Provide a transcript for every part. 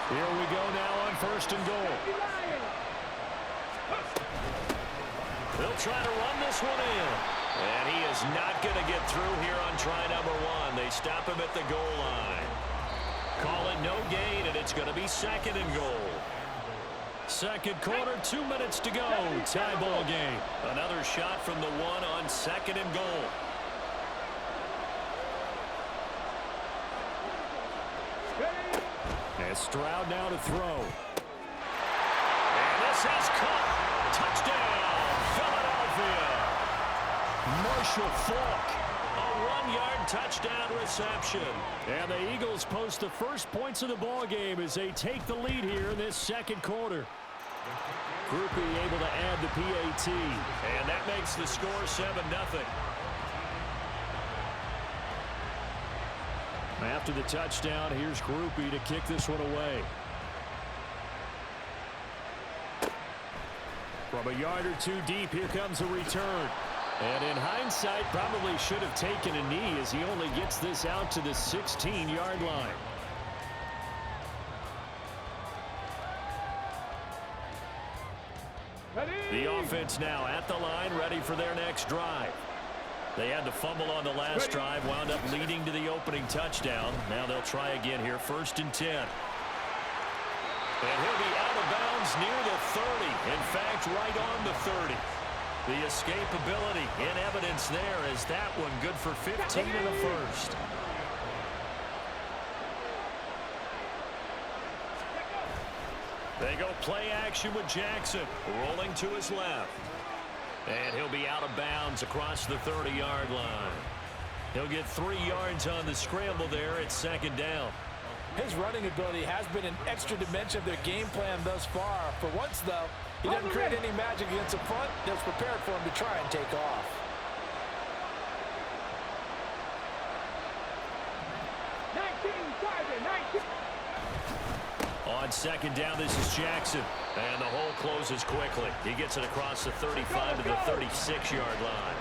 Here we go now on 1st and goal. They'll try to run this one in. And he is not going to get through here on try number 1. They stop him at the goal line. Call it no gain, and it's going to be 2nd and goal. Second quarter, 2 minutes to go. Tie ball game. Another shot from the 1 on 2nd and goal. And Stroud now to throw. And this is caught. Touchdown, Philadelphia. Marshall Faulk, a 1-yard touchdown reception. And the Eagles post the first points of the ball game as they take the lead here in this second quarter. Groupie able to add the PAT. And that makes the score 7-0. After the touchdown, here's Groupie to kick this one away. From a yard or two deep, here comes a return. And in hindsight, probably should have taken a knee as he only gets this out to the 16-yard line. The offense now at the line, ready for their next drive. They had to fumble on the last drive, wound up leading to the opening touchdown. Now they'll try again here, 1st and 10. And he'll be out of bounds near the 30. In fact, right on the 30. The escapability in evidence there as that one good for 15 in the first. They go play action with Jackson, rolling to his left. And he'll be out of bounds across the 30-yard line. He'll get 3 yards on the scramble there at 2nd down. His running ability has been an extra dimension of their game plan thus far. For once, though, he doesn't create any magic against the front. That's prepared for him to try and take off. On 2nd down, this is Jackson. And the hole closes quickly. He gets it across the 35 to the 36-yard line.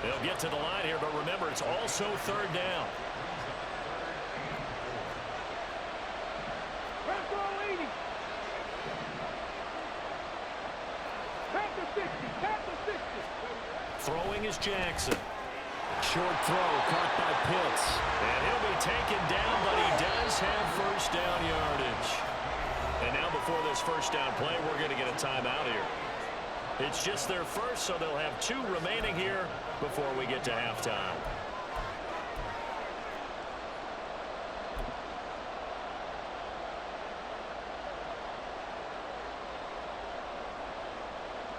They'll get to the line here, but remember, it's also 3rd down. Throwing is Jackson. Short throw caught by Pitts. And he'll be taken down, but he does have 1st down yardage. And now before this 1st down play, we're going to get a timeout here. It's just their first, so they'll have 2 remaining here before we get to halftime.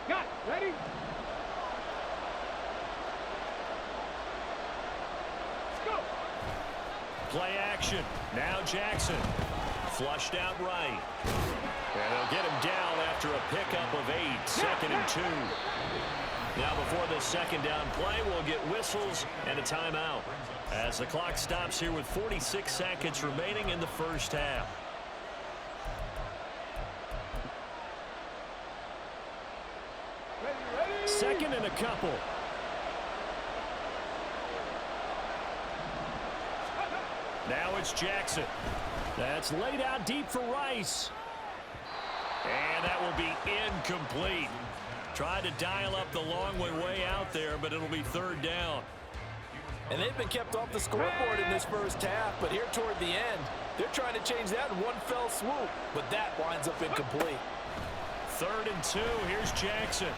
Got it. Ready? Play action. Now Jackson. Flushed out right. And they'll get him down after a pickup of 8. 2nd and 2. Now before the 2nd down play, we'll get whistles and a timeout. As the clock stops here with 46 seconds remaining in the first half. Ready. 2nd and a couple. Now it's Jackson. That's laid out deep for Rice. And that will be incomplete. Tried to dial up the long way out there, but it'll be 3rd down. And they've been kept off the scoreboard in this first half, but here toward the end, they're trying to change that in one fell swoop, but that winds up incomplete. 3rd and 2, here's Jackson.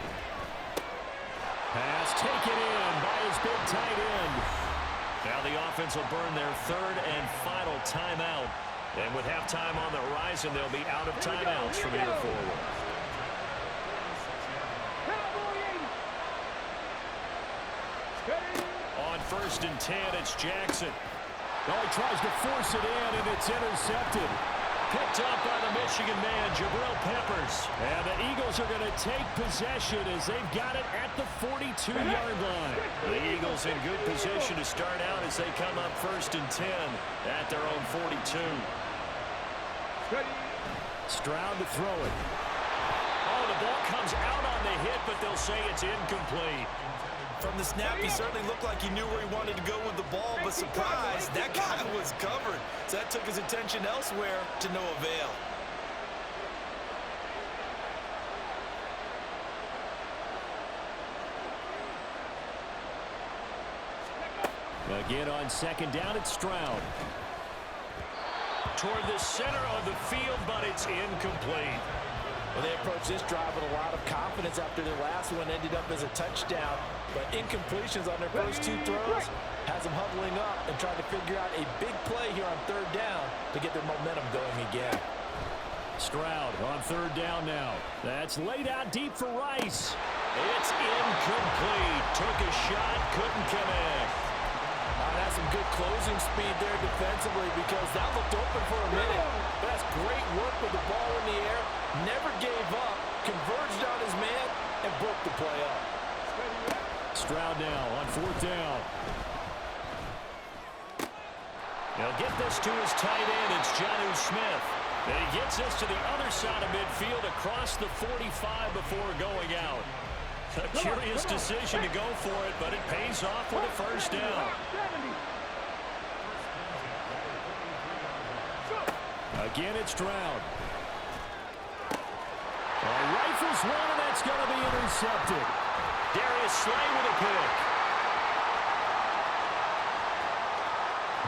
Pass taken in by his big tight end. Now the offense will burn their 3rd and final timeout. And with halftime on the horizon, they'll be out of timeouts from here forward. On 1st and 10, it's Jackson. Well, he tries to force it in, and it's intercepted. Picked up by the Michigan man, Jabril Peppers. And the Eagles are going to take possession as they've got it at the 42-yard line. The Eagles in good position to start out as they come up 1st and 10 at their own 42. Stroud to throw it. Oh, the ball comes out on the hit, but they'll say it's incomplete. From the snap, he certainly looked like he knew where he wanted to go with the ball, but surprise, that guy was covered. So that took his attention elsewhere to no avail. Again on second down, it's Stroud. Toward the center of the field, but it's incomplete. Well, they approached this drive with a lot of confidence after their last one ended up as a touchdown. But incompletions on their first two throws has them huddling up and trying to figure out a big play here on third down to get their momentum going again. Stroud on third down now. That's laid out deep for Rice. It's incomplete. Took a shot, couldn't connect. That's some good closing speed there defensively because that looked open for a minute. But that's great work with the ball in the air. Never gave up, converged on his man, and broke the play up. Stroud now on fourth down. He'll get this to his tight end. It's Jonnu Smith. And he gets this to the other side of midfield across the 45 before going out. A curious decision to go for it, but it pays off with a first down. Again, it's Stroud. Rifles one, and that's going to be intercepted. Darius Slay with a pick.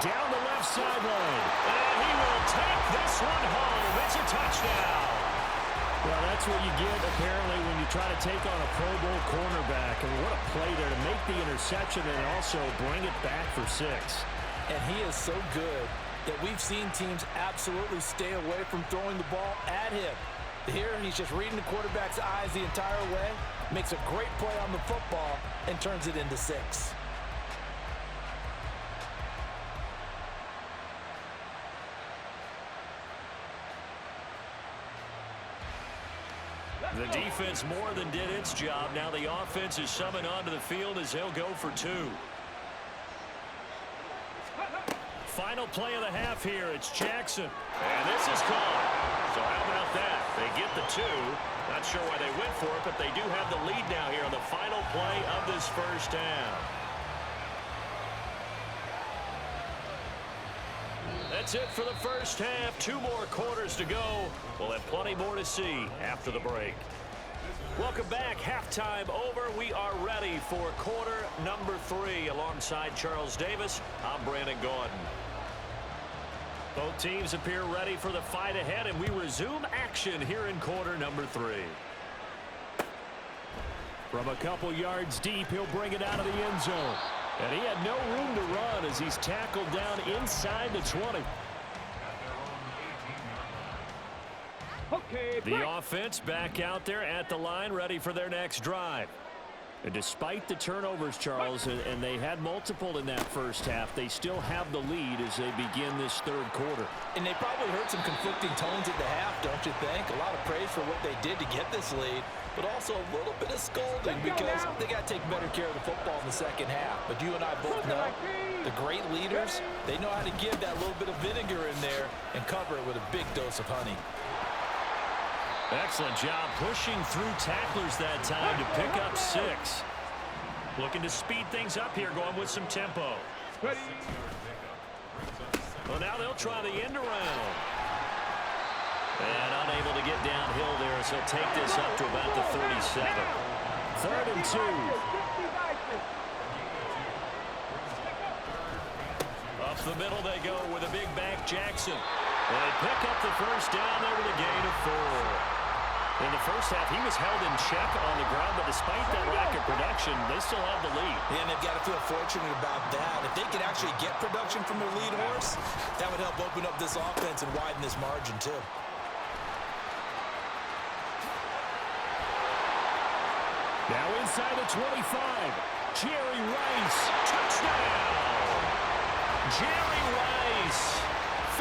Down the left sideline. And he will take this one home. It's a touchdown. Well, that's what you get, apparently, when you try to take on a Pro Bowl cornerback. And what a play there to make the interception and also bring it back for 6. And he is so good that we've seen teams absolutely stay away from throwing the ball at him. Here, he's just reading the quarterback's eyes the entire way, makes a great play on the football, and turns it into 6. The defense more than did its job. Now the offense is summoned onto the field as they'll go for 2. Final play of the half here. It's Jackson. And this is caught. So how about that? They get the 2. Not sure why they went for it, but they do have the lead now here on the final play of this first down. That's it for the first half. 2 more quarters to go. We'll have plenty more to see after the break. Welcome back. Halftime over. We are ready for quarter number 3. Alongside Charles Davis, I'm Brandon Gaudin. Both teams appear ready for the fight ahead, and we resume action here in quarter number 3. From a couple yards deep, he'll bring it out of the end zone. And he had no room to run as he's tackled down inside the 20. The offense back out there at the line, ready for their next drive. And despite the turnovers, Charles, and they had multiple in that first half, they still have the lead as they begin this third quarter. And they probably heard some conflicting tones at the half, don't you think? A lot of praise for what they did to get this lead, but also a little bit of scolding because they got to take better care of the football in the second half. But you and I both know the great leaders, they know how to give that little bit of vinegar in there and cover it with a big dose of honey. Excellent job pushing through tacklers that time to pick up 6. Looking to speed things up here, going with some tempo. Well, now they'll try the end around. And unable to get downhill there, so he'll take this up to about the 37. 3rd and 2. Up the middle they go with a big back Jackson. And they pick up the first down there with a gain of 4. In the first half, he was held in check on the ground, but despite that lack of production, they still have the lead. And they've got to feel fortunate about that. If they could actually get production from their lead horse, that would help open up this offense and widen this margin, too. Now inside the 25, Jerry Rice. Touchdown! Jerry Rice,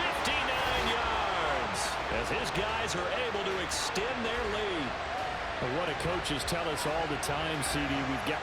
59 yards, as his guys are able to extend their lead. What do coaches tell us all the time, CD? We've got